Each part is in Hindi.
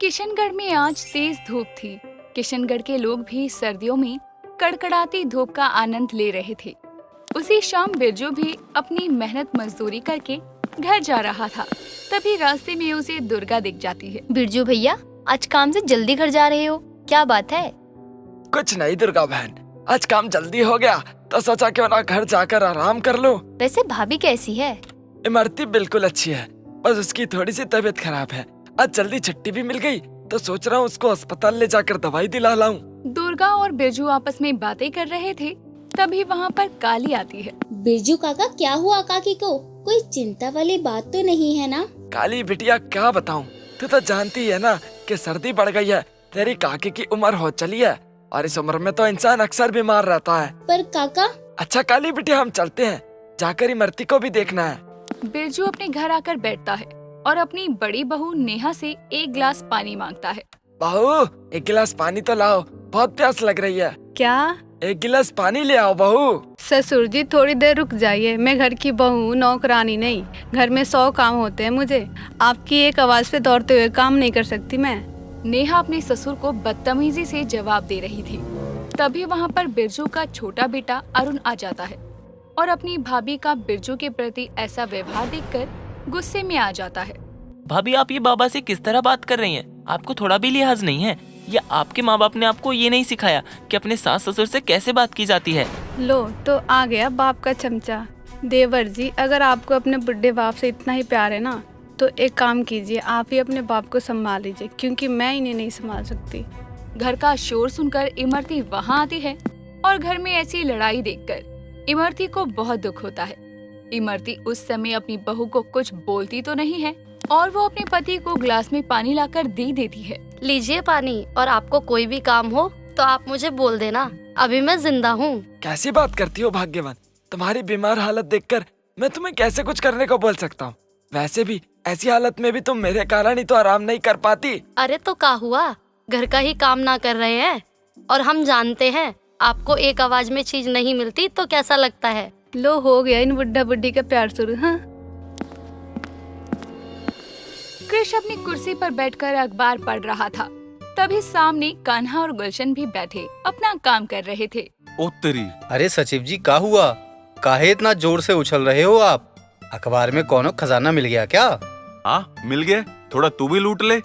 किशनगढ़ में आज तेज धूप थी। किशनगढ़ के लोग भी सर्दियों में कड़कड़ाती धूप का आनंद ले रहे थे। उसी शाम बिरजू भी अपनी मेहनत मजदूरी करके घर जा रहा था। तभी रास्ते में उसे दुर्गा दिख जाती है। बिरजू भैया, आज काम से जल्दी घर जा रहे हो, क्या बात है? कुछ नहीं दुर्गा बहन, आज काम जल्दी हो गया तो सोचा क्यों ना घर जाकर आराम कर लो। वैसे भाभी कैसी है? इमरती बिल्कुल अच्छी है, बस उसकी थोड़ी सी तबीयत खराब है। आज जल्दी छुट्टी भी मिल गई तो सोच रहा हूँ उसको अस्पताल ले जाकर दवाई दिला लाऊं। दुर्गा और बिरजू आपस में बातें कर रहे थे, तभी वहाँ पर काली आती है। बिरजू काका, क्या हुआ काकी को? कोई चिंता वाली बात तो नहीं है ना? काली बिटिया क्या बताऊं, तू तो जानती है ना कि सर्दी बढ़ गई है। तेरी काकी की उम्र हो चली है और इस उम्र में तो इंसान अक्सर बीमार रहता है। पर काका। अच्छा काली बिटिया, हम चलते हैं, जाकर इमरती को भी देखना है। बिरजू अपने घर आकर बैठता है और अपनी बड़ी बहू नेहा से एक गिलास पानी मांगता है। बहू, एक गिलास पानी तो लाओ, बहुत प्यास लग रही है। क्या? एक गिलास पानी ले आओ बहू। ससुर जी, थोड़ी देर रुक जाइए, मैं घर की बहू, नौकरानी नहीं। घर में 100 काम होते हैं मुझे, आपकी एक आवाज पे दौड़ते हुए काम नहीं कर सकती मैं। नेहा अपने ससुर को बदतमीजी से जवाब दे रही थी। तभी वहाँ पर बिरजू का छोटा बेटा अरुण आ जाता है और अपनी भाभी का बिरजू के प्रति ऐसा व्यवहार देखकर गुस्से में आ जाता है। भाभी, आप ये बाबा से किस तरह बात कर रही हैं? आपको थोड़ा भी लिहाज नहीं है? या आपके माँ बाप ने आपको ये नहीं सिखाया कि अपने सास ससुर से कैसे बात की जाती है? लो तो आ गया बाप का चमचा। देवर जी, अगर आपको अपने बुढ़े बाप से इतना ही प्यार है ना, तो एक काम कीजिए, आप ही अपने बाप को संभाल लीजिए, क्योंकि मैं इन्हें नहीं संभाल सकती। घर का शोर सुनकर इमरती वहाँ आती है और घर में ऐसी लड़ाई देखकर इमरती को बहुत दुख होता है। इमरती उस समय अपनी बहू को कुछ बोलती तो नहीं है और वो अपने पति को ग्लास में पानी लाकर दे देती है। लीजिए पानी, और आपको कोई भी काम हो तो आप मुझे बोल देना, अभी मैं जिंदा हूँ। कैसी बात करती हो भाग्यवान, तुम्हारी बीमार हालत देखकर मैं तुम्हें कैसे कुछ करने को बोल सकता हूँ। वैसे भी ऐसी हालत में भी तुम मेरे कारण ही तो आराम नहीं कर पाती। अरे तो क्या हुआ, घर का ही काम ना कर रहे हैं? और हम जानते हैं आपको एक आवाज में चीज नहीं मिलती तो कैसा लगता है। लो, हो गया इन बुढ़ा बुढ़ी का प्यार शुरू। हाँ, कृष अपनी कुर्सी पर बैठकर अखबार पढ़ रहा था। तभी सामने कान्हा और गुलशन भी बैठे अपना काम कर रहे थे। ओ तेरी! अरे सचिव जी, क्या हुआ? काहे इतना जोर से उछल रहे हो आप? अखबार में कौनो खजाना मिल गया क्या? हाँ, मिल गया, थोड़ा तू भी लूट ले।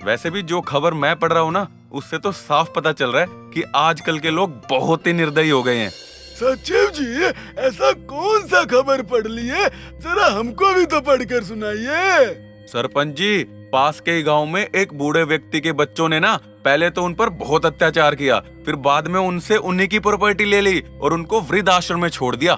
वैसे भी जो खबर मैं पढ़ रहा हूँ ना, उससे तो साफ पता चल रहा है कि आजकल के लोग बहुत ही निर्दयी हो गए हैं। सचिव जी, ऐसा कौन सा खबर पढ़ लिए? जरा हमको भी तो पढ़कर सुनाइए। सरपंच जी, पास के ही गांव में एक बूढ़े व्यक्ति के बच्चों ने ना पहले तो उन पर बहुत अत्याचार किया, फिर बाद में उनसे उन्हीं की प्रॉपर्टी ले ली और उनको वृद्ध आश्रम में छोड़ दिया।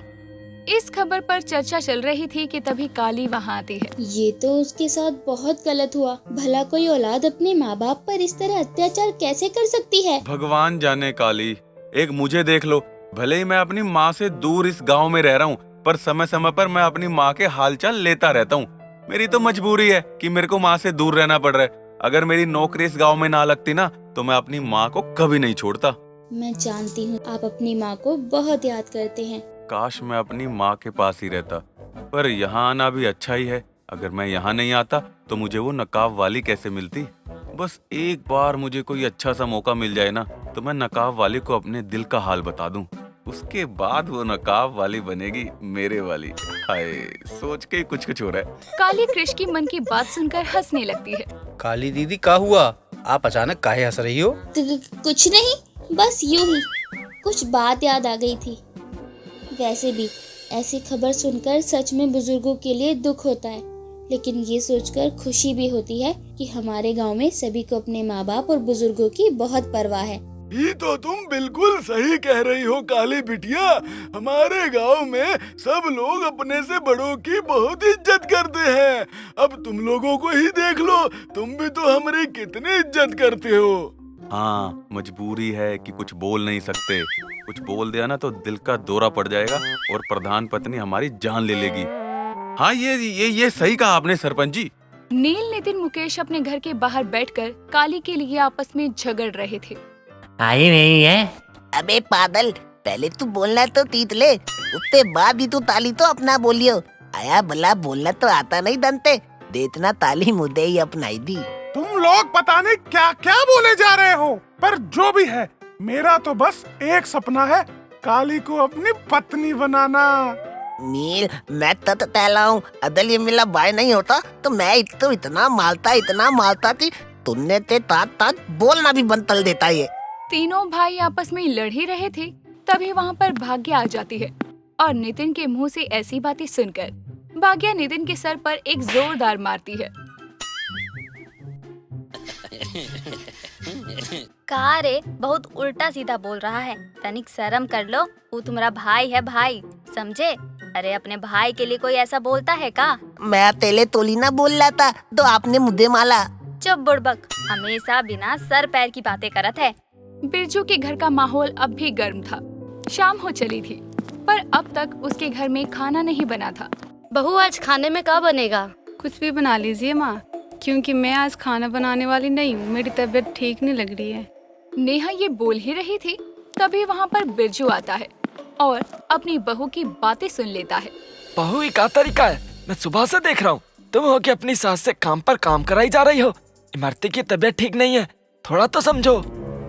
इस खबर पर चर्चा चल रही थी कि तभी काली वहाँ आती है। ये तो उसके साथ बहुत गलत हुआ। भला कोई औलाद अपने माँ बाप पर इस तरह अत्याचार कैसे कर सकती है? भगवान जाने काली, एक मुझे देख लो, भले ही मैं अपनी माँ से दूर इस गांव में रह रहा हूँ, पर समय समय पर मैं अपनी माँ के हालचाल लेता रहता हूँ। मेरी तो मजबूरी है कि मेरे को माँ से दूर रहना पड़ रहा है। अगर मेरी नौकरी इस गांव में ना लगती ना, तो मैं अपनी माँ को कभी नहीं छोड़ता। मैं जानती हूँ आप अपनी माँ को बहुत याद करते हैं। काश मैं अपनी माँ के पास ही रहता, पर यहाँ आना भी अच्छा ही है। अगर मैं यहाँ नहीं आता तो मुझे वो नकाब वाली कैसे मिलती। बस एक बार मुझे कोई अच्छा सा मौका मिल जाए ना, तो मैं नकाब वाली को अपने दिल का हाल बता दूं। उसके बाद वो नकाब वाली बनेगी मेरे वाली। हाय, सोच के ही कुछ कुछ हो रहा है। काली कृष की मन की बात सुनकर हंसने लगती है। काली दीदी, क्या हुआ? आप अचानक काहे हंस रही हो? कुछ नहीं, बस यूं ही कुछ बात याद आ गई थी। वैसे भी ऐसी खबर सुनकर सच में बुजुर्गों के लिए दुख होता है, लेकिन ये सोचकर खुशी भी होती है कि हमारे गांव में सभी को अपने माँ बाप और बुजुर्गों की बहुत परवाह है। ये तो तुम बिल्कुल सही कह रही हो काली बिटिया। हमारे गांव में सब लोग अपने से बड़ों की बहुत इज्जत करते हैं। अब तुम लोगों को ही देख लो, तुम भी तो हमारी कितनी इज्जत करते हो। हाँ, मजबूरी है कि कुछ बोल नहीं सकते। कुछ बोल दिया ना तो दिल का दौरा पड़ जाएगा और प्रधान पत्नी हमारी जान ले लेगी। हाँ, ये सही कहा आपने सरपंच जी। नील, नितिन, मुकेश अपने घर के बाहर बैठकर काली के लिए आपस में झगड़ रहे थे। आई नहीं है। अबे पागल, पहले तू बोलना तो तीत ले, उसके बाद ही तू ताली तो अपना बोलियो। आया भला बोलना तो आता नहीं दंते, देतना ताली मुद्दे ही अपनाई दी। तुम लोग पता नहीं क्या क्या बोले जा रहे हो, पर जो भी है मेरा तो बस एक सपना है, काली को अपनी पत्नी बनाना। नील, मैं तत तैला हूँ। अदल ये मेरा भाई नहीं होता तो मैं इतना मालता कि तुमने ते तात तात बोलना भी बंद कर देता ये। तीनों भाई आपस में लड़ ही रहे थे, तभी वहाँ पर भाग्य आ जाती है और नितिन के मुंह से ऐसी बातें सुनकर भाग्य नितिन के सर पर एक जोरदार मारती है। कहा रे, बहुत उल्टा सीधा बोल रहा है, तनिक शर्म कर लो। वो तुम्हारा भाई है भाई, समझे? अरे अपने भाई के लिए कोई ऐसा बोलता है का? मैं तेले तोली ना बोल रहा था तो आपने मुद्दे माला। चुप बुड़बक, हमेशा बिना सर पैर की बातें करत है। बिरजू के घर का माहौल अब भी गर्म था। शाम हो चली थी पर अब तक उसके घर में खाना नहीं बना था। बहू, आज खाने में क्या बनेगा? कुछ भी बना लीजिए माँ, क्योंकि मैं आज खाना बनाने वाली नहीं हूँ। मेरी तबीयत ठीक नहीं लग रही है। नेहा ये बोल ही रही थी तभी वहाँ पर बिरजू आता है और अपनी बहू की बातें सुन लेता है। बहू, क्या तरीका है? मैं सुबह से देख रहा हूँ तुम हो कि अपनी सास से काम पर काम कराई जा रही हो। इमरती की तबीयत ठीक नहीं है, थोड़ा तो समझो।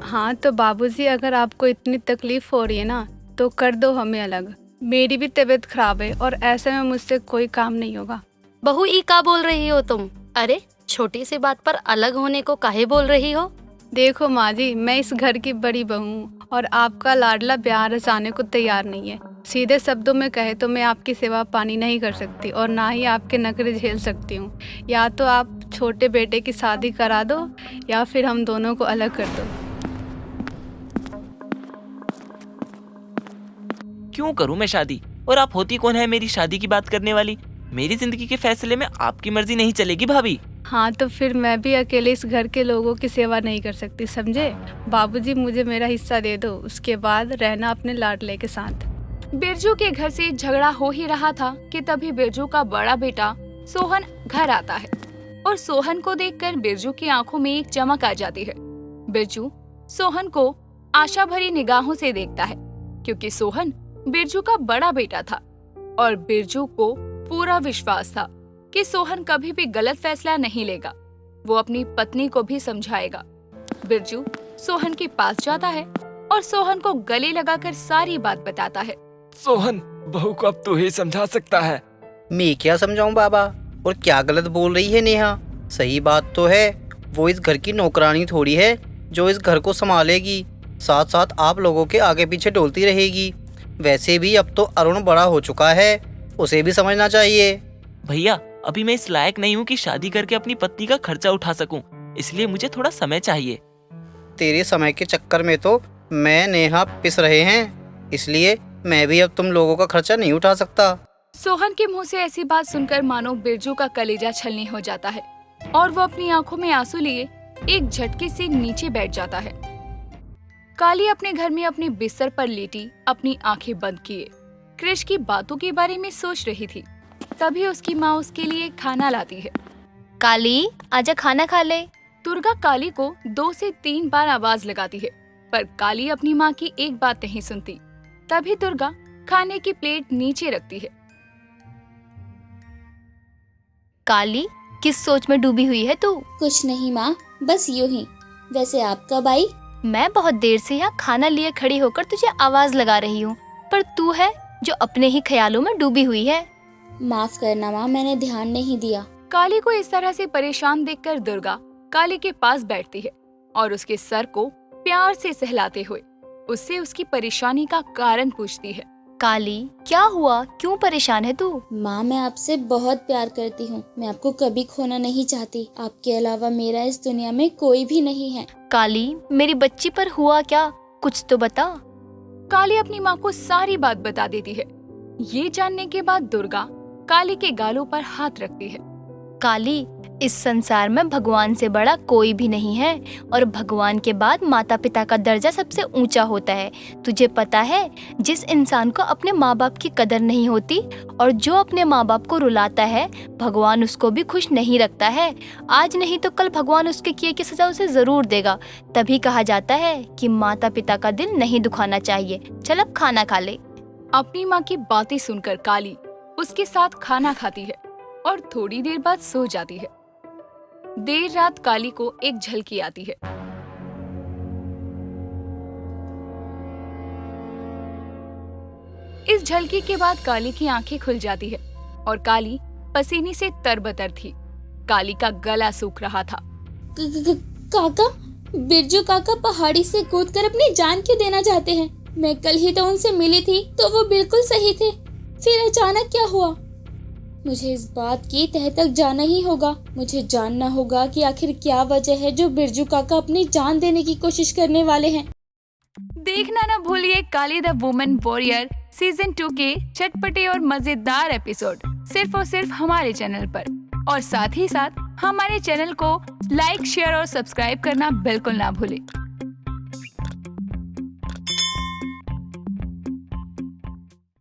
हाँ तो बाबूजी, अगर आपको इतनी तकलीफ हो रही है ना तो कर दो हमें अलग। मेरी भी तबीयत खराब है और ऐसे में मुझसे कोई काम नहीं होगा। बहू, ई का बोल रही हो तुम? अरे छोटी सी बात पर अलग होने को काहे बोल रही हो? देखो माँ जी, मैं इस घर की बड़ी बहू हूँ और आपका लाडला ब्याह रचाने को तैयार नहीं है। सीधे शब्दों में कहे तो मैं आपकी सेवा पानी नहीं कर सकती और ना ही आपके नखरे झेल सकती हूँ। या तो आप छोटे बेटे की शादी करा दो या फिर हम दोनों को अलग कर दो। क्यों करूं मैं शादी? और आप होती कौन है मेरी शादी की बात करने वाली? मेरी जिंदगी के फैसले में आपकी मर्जी नहीं चलेगी भाभी। हाँ तो फिर मैं भी अकेले इस घर के लोगों की सेवा नहीं कर सकती, समझे? बाबूजी, मुझे मेरा हिस्सा दे दो, उसके बाद रहना अपने लाडले के साथ। बिरजू के घर से झगड़ा हो ही रहा था कि तभी बिरजू का बड़ा बेटा सोहन घर आता है और सोहन को देखकर बिरजू की आंखों में एक चमक आ जाती है। बिरजू सोहन को आशा भरी निगाहों से देखता है क्योंकि सोहन बिरजू का बड़ा बेटा था और बिरजू को पूरा विश्वास था कि सोहन कभी भी गलत फैसला नहीं लेगा। वो अपनी पत्नी को भी समझाएगा। बिरजू सोहन के पास जाता है और सोहन को गले लगाकर सारी बात बताता है। सोहन, बहू को अब तू ही समझा सकता है। मैं क्या समझाऊं बाबा? और क्या गलत बोल रही है नेहा? सही बात तो है, वो इस घर की नौकरानी थोड़ी है जो इस घर को संभालेगी, साथ साथ आप लोगों के आगे पीछे डोलती रहेगी। वैसे भी अब तो अरुण बड़ा हो चुका है, उसे भी समझना चाहिए। भैया, अभी मैं इस लायक नहीं हूँ कि शादी करके अपनी पत्नी का खर्चा उठा सकूं, इसलिए मुझे थोड़ा समय चाहिए। तेरे समय के चक्कर में तो मैं नेहा पिस रहे हैं, इसलिए मैं भी अब तुम लोगों का खर्चा नहीं उठा सकता। सोहन के मुंह से ऐसी बात सुनकर मानो बिरजू का कलेजा छलनी हो जाता है और वो अपनी आंखों में आंसू लिए एक झटके से नीचे बैठ जाता है। काली अपने घर में अपने बिस्तर पर लेटी अपनी आंखें बंद किए कृष की बातों के बारे में सोच रही थी। तभी उसकी माँ उसके लिए खाना लाती है। काली, आजा खाना खा ले। दुर्गा काली को 2 से 3 बार आवाज लगाती है पर काली अपनी माँ की एक बात नहीं सुनती। तभी दुर्गा खाने की प्लेट नीचे रखती है। काली, किस सोच में डूबी हुई है तू? कुछ नहीं माँ, बस यूं ही। वैसे आप कब आई? मैं बहुत देर से यहाँ खाना लिए खड़ी होकर तुझे आवाज लगा रही हूँ, पर तू है जो अपने ही ख्यालों में डूबी हुई है। माफ करना माँ, मैंने ध्यान नहीं दिया। काली को इस तरह से परेशान देखकर दुर्गा काली के पास बैठती है और उसके सर को प्यार से सहलाते हुए उससे उसकी परेशानी का कारण पूछती है। काली, क्या हुआ? क्यों परेशान है तू? माँ, मैं आपसे बहुत प्यार करती हूँ। मैं आपको कभी खोना नहीं चाहती। आपके अलावा मेरा इस दुनिया में कोई भी नहीं है। काली, मेरी बच्ची पर हुआ क्या? कुछ तो बता। काली अपनी माँ को सारी बात बता देती है। ये जानने के बाद दुर्गा काली के गालों पर हाथ रखती है। काली, इस संसार में भगवान से बड़ा कोई भी नहीं है और भगवान के बाद माता पिता का दर्जा सबसे ऊंचा होता है। तुझे पता है, जिस इंसान को अपने माँ बाप की कदर नहीं होती और जो अपने माँ बाप को रुलाता है, भगवान उसको भी खुश नहीं रखता है। आज नहीं तो कल भगवान उसके किए की सजा उसे जरूर देगा। तभी कहा जाता है कि माता पिता का दिल नहीं दुखाना चाहिए। चल अब खाना खा ले। अपनी माँ की बातें सुनकर काली उसके साथ खाना खाती है और थोड़ी देर बाद सो जाती है। देर रात काली को एक झलकी आती है। इस झलकी के बाद काली की आंखें खुल जाती है और काली पसीने से तरबतर थी। काली का गला सूख रहा था। काका, बिरजू काका पहाड़ी से कूदकर अपनी जान क्यों देना चाहते हैं? मैं कल ही तो उनसे मिली थी तो वो बिल्कुल सही थे, फिर अचानक क्या हुआ? मुझे इस बात की तह तक जाना ही होगा। मुझे जानना होगा कि आखिर क्या वजह है जो बिरजू काका अपनी जान देने की कोशिश करने वाले हैं। देखना ना भूलिए काली द वुमेन वॉरियर सीजन 2 के चटपटे और मजेदार एपिसोड सिर्फ और सिर्फ हमारे चैनल पर। और साथ ही साथ हमारे चैनल को लाइक, शेयर और सब्सक्राइब करना बिल्कुल ना भूलें।